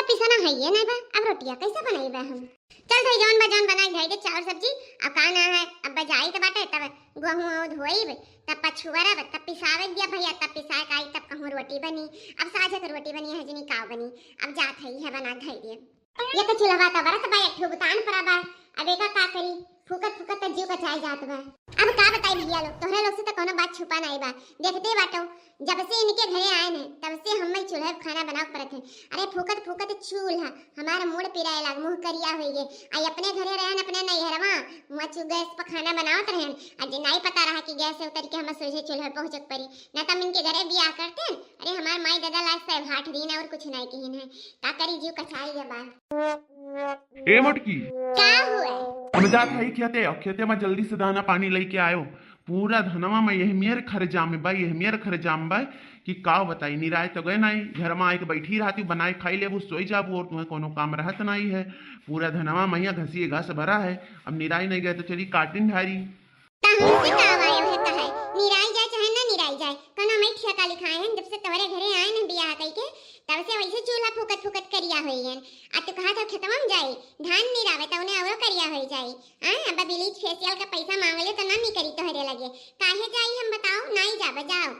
पिसना है ये नहीं बा, अब रोटियां कैसे बनाई बा हम। चल भाई जौन बनाई धाई दे चावल सब्जी। अब का ना है अब बजाई तो बाटे तब गेहूं धोई तब पछुआरा तब पिसावे दिया भैया तब पिसा के आई तब कहूं रोटी बनी। अब साझे तो रोटी बनी है जनी काव बनी। अब जात है बना धाई दे ये तो चुलवा ता बरत बा एक ठुगतान पर बा। अब एका का करी फुकत फुकत त जीव कचाई जात बा। अब का बताई भैया लोग तोहरे लोग से तो कोनो बात छुपा नहीं बा। देखते बाटो जब से इनके घरे आए ने तब से हम चूल्हे पर खाना बनाव पड़त है। अरे फुकत फुकत चूल्हा हमारा मुड़ पिराए लाग मुंह करिया होई गे। आई अपने घरे रहन अपने नैहरवा मुआ गैस पर खाना बनावत रहन। आज नहीं पता रहा कि गैस से उतर के हम सोझे चूल्हे पर पहुंचक पड़ी ना तब इनके घरे बियाह करते। अरे हमार माई दादा लाज से भाट दीन और कुछ नहीं कहिन है का करी जीव कचाई गे बा। ए मटकी का हुआ हम जात है खेते में जल्दी से दाना पानी लेके आयो। पूरा धनवा में यह मेर खर जाम बा यह मेर खर जाम बा कि का बताई निराय तो गए नहीं घर में आके बैठी रहती बनाए खाई ले वो सोई जाबू और तुम्हें कोनो काम रहत नहीं है। पूरा धनवा मैया घसी घास भरा है। अब निराई नहीं गए तो चली काटिन ढारी निराई जाए चाहे ना निराई जाए कना मैं ठेका लिखाए हैं जब से तोरे घरे आए न बियाह कई के तब से वैसे चूल्हा फुकत फुकत करिया होई है। आ तो कहा था खेतवा में जाई धान निरावे त उन्हें और करिया होई जाई। हां अब ब्लीच फेशियल का पैसा मांगले तो ना करी तोहरे लगे काहे जाई हम बताओ नहीं जाबे जाओ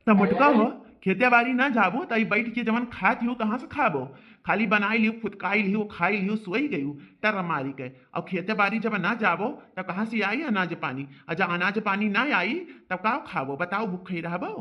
त मटका हो खेते बाड़ी ना जाबो तई बैठ के जवन खात हो कहां से खाबो। खाली बनाई लियो फुटकाई लियो खाई लियो सोई गई टर मारी के। और खेते बाड़ी जब ना जाबो तब कहां से आई अनाज पानी और जब अनाज पानी ना आई तब का खाबो बताओ भूखे रहबो।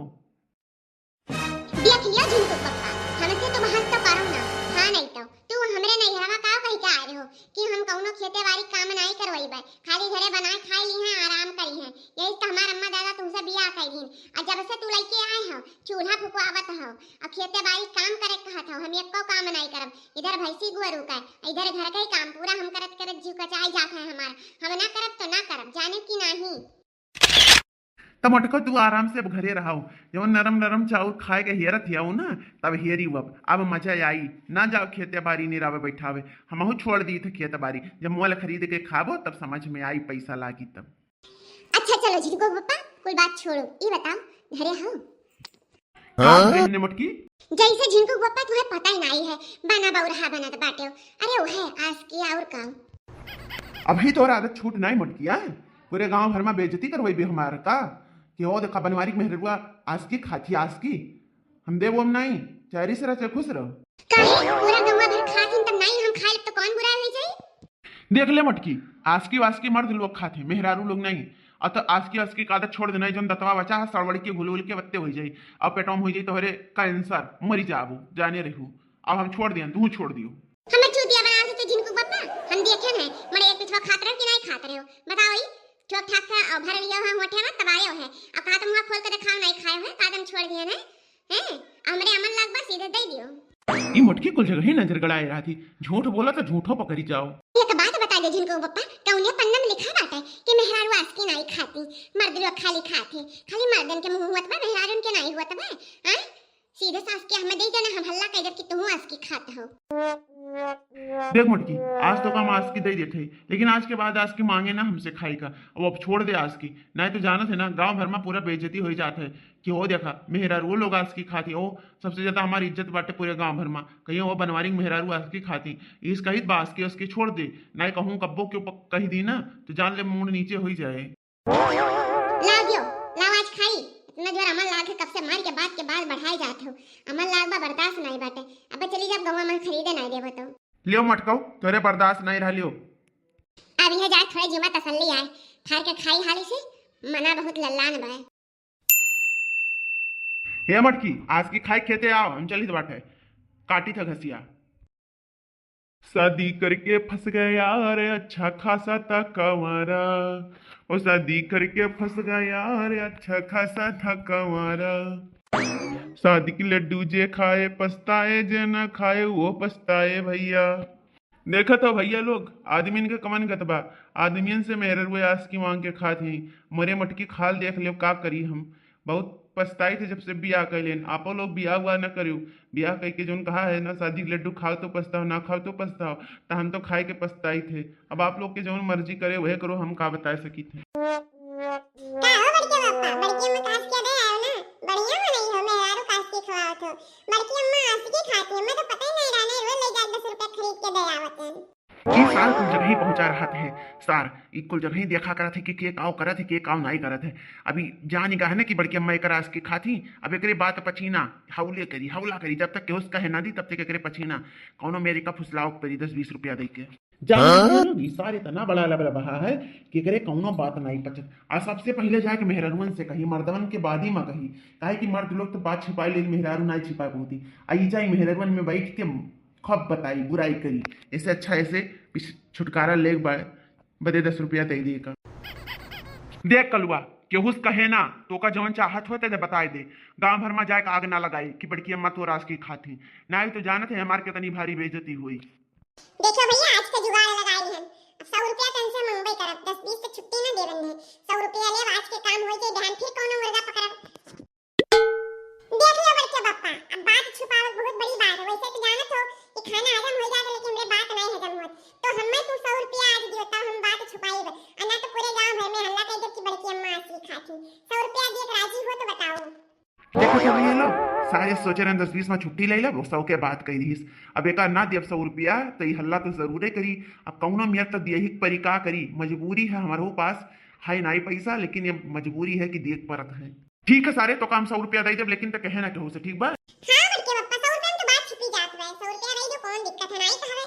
देख लिया झुमको पप्पा हमसे तो हंस तो पारो ना। हां नहीं तो तू हमरे नैहरवा का कहि के आए हो कि हम कौनो खेती बाड़ी काम नहीं करवाई बा खाली घरे बनाए खाई ली हैं आराम करी हैं। यही तो हमार अम्मा दादा तुमसे बियाह कई दिन और जब से तू लइके आए हो चूल्हा फुकवावत हो और खेती बाड़ी काम करे कहत हो हम एको काम नहीं करब। इधर भैंसी गुरु का इधर घर का ही काम पूरा हम करत करत जीव कचाई जात है हमार। हम ना करब तो ना करब जाने की नहीं। तब मटको तू आराम से अब घरे रहो जब नरम नरम चाउर खाए के हियरत हियाऊ ना तब हियरी अब मजा आई ना जाओ खेते बाड़ी निरावे बैठावे। हमहू छोड़ दी थे खेते बाड़ी जब मोल खरीद के खाबो तब समझ में आई पैसा लागी तब। अच्छा चलो झिनको पप्पा कोई बात छोड़ो ये बताओ घरे हो हाँ? मटकी जैसे झिनको पप्पा तुम्हें पता ही नहीं है बना बौरहा बना तो बाटे अरे वो है आज की और काम अभी तो आदत छूट नहीं मटकिया पूरे गांव भर में बेइज्जती करवाई भी हमारा का कि वो देखा बनवारी मेहरुआ आज की खाती आज की हम देव हम नहीं चेहरी से रहे खुश रहो पूरा गंवा भर खाती तब नहीं हम खाए तो कौन बुरा हो जाए। देख ले मटकी आज की वास की मर्द लोग खाते मेहरारू लोग नहीं। अत आज की आदत छोड़ देना जो दतवा बचा है सड़बड़ी के घुल के बत्ते हो जाए अब पेटों हो जाए तो हरे कैंसर मरी जाबू जाने रहू। अब हम छोड़ दिया तू छोड़ दियो हमें चूतिया बना से तो जिनको पप्पा हम देखे हैं मरे एक पिछवा खात रहो कि नहीं खात रहो बताओ ही ठोक ठाक का भर लियो है होठे में तबायो है अब कहा तुम मुंह खोल के दिखाओ नहीं खाए है कादम छोड़ दिए ना हैं हमरे अमन लाग बस सीधे दे दियो। ई मटकी कुल जगह ही नजर गड़ाए रहा थी झूठ बोला तो झूठो पकड़ी जाओ। एक बात बता दे जिनको पप्पा कौने पन्ना में लिखा बाटे कि मेहरारू आज की नहीं खाती मर्द लोग खाली खाते खाली मर्दन के मुंह हुआ बा मेहरारू के नहीं हुआ बा। हां सीधे सास के हमें दे देना हम हल्ला कह दे कि तू आज की खात हो। देख मटकी आज तो काम आज की दे देते लेकिन आज के बाद आज की मांगे ना हमसे खाई का अब छोड़ दे आज की नहीं तो जाना थे ना गांव भर में पूरा बेइज्जती हो जाता है कि वो देखा मेहरारू वो लोग आज की खाती वो सबसे ज्यादा हमारी इज्जत बांटे पूरे गांव भर में कहीं वो बनवारी मेहरारू आज की खाती इस कही बास की उसकी छोड़ दे नहीं कहूँ कब्बो क्यों कही दी ना तो जान ले मुंह नीचे हो जाए। इतना जोर अमन लाग कब से मार के बाद बढ़ाई जाते हो अमन लाग बा बर्दाश्त नहीं बाटे अब चली जब गवा में खरीदे नहीं देबो तो लियो मटकाओ तोरे बर्दाश्त नहीं रह लियो अब यह जाए थोड़े जुमा तसल्ली आए ठार के खाई हाली से मना बहुत लल्लान बा। हे मटकी आज की खाई खेते आओ हम चली तो बाटे काटी था घसिया शादी करके फंस गया रे अच्छा खासा था कंवारा ओ शादी करके फंस गया रे अच्छा खासा था कंवारा। शादी के लड्डू जे खाए पछताए जे ना खाए वो पछताए भैया। देखा तो भैया लोग आदमीन के कमन कतबा आदमियन से मेहर हुए आस की मांग के खाते मरे मटकी खाल देख ले का करी हम बहुत पछताई थे जब से बियाह कर लेन आपो लोग बियाह हुआ न करियो बियाह कह के जो कहा है ना शादी लड्डू खाओ तो पछताओ ना खाओ तो पछताओ तो हम तो खाए के पछताई थे। अब आप लोग के जो मर्जी करे वह करो हम का बता सकी थे। के दयावत हैं। ई सार कुल जगह ही पहुंचा रहा है सार ई कुल जगह ही देखा करत है कि के काव करत है के काव नहीं करत है। अभी जान का है ना कि बड़की अम्मा एकरा के खाती अब एकरे बात पछीना हौले करी हौला करी जब तक के उसका है ना दी तब तक एकरे पछीना कौनो मेरे का फुसलाओ परी 10-20 रुपया दे के जान ई सार इतना बड़ा लबल बहा है कि एकरे कौनो बात नहीं पचत। आ सबसे पहले जाके मेहरारुन से कही मर्दवन के बाद ही मां कही काहे कि मर्द लोग तो बात छिपाई ले मेहरारू नहीं छिपा पाती आई जाई मेहरारुन में बैठ के खब बताई बुराई करी। ऐसे अच्छा ऐसे छुटकारा ले बदे 10 रुपया दे दिए का देख कलुआ केहुस कहे ना तो का जवन चाहत होते दे बताए दे गांव भर में जाके आग ना लगाई कि बड़की अम्मा तो रास की खाती ना तो जानत है हमार कितनी भारी बेइज्जती हुई। देखो भैया आज के जुगाड़ लगाई हैं। अब 100 रुपया तन से मंगबई करब 10-20 तो छुट्टी ना देवन है। 100 रुपया ले आज के काम होई जाए ध्यान फिर कोनो मुर्गा पकड़ब। देख लो बड़के बापा अब बात छुपावत बहुत बड़ी बात है। वैसे तो जानत हो कि खाना हजम हो जाता लेकिन मेरे बात नहीं हजम होत तो हमें तू 100 रुपया आज दियो तब हम बात छुपाईब अन्ना तो पूरे गांव भर में हल्ला कर दे कि बड़की अम्मा असली खाती। 100 रुपया दिए राजी हो तो बताओ। देखो सब ये लो सारे सोचे रहे 10-20 में छुट्टी ले लो 100 के बात कही रहीस अब एक ना दियब 100 रुपया तो ये हल्ला तो जरूरे करी। अब कौनो मियाँ तो दिए ही परी का करी मजबूरी है हमारे पास है नहीं पैसा लेकिन ये मजबूरी है कि देख परत है। ठीक है सारे तो काम 100 रुपया दे जब लेकिन तो कहे ना कहू से ठीक बा। हां बड़के बापा 100 रुपया में तो बात छुपी जात है। 100 रुपया नहीं जो कौन दिक्कत है नहीं कहवे।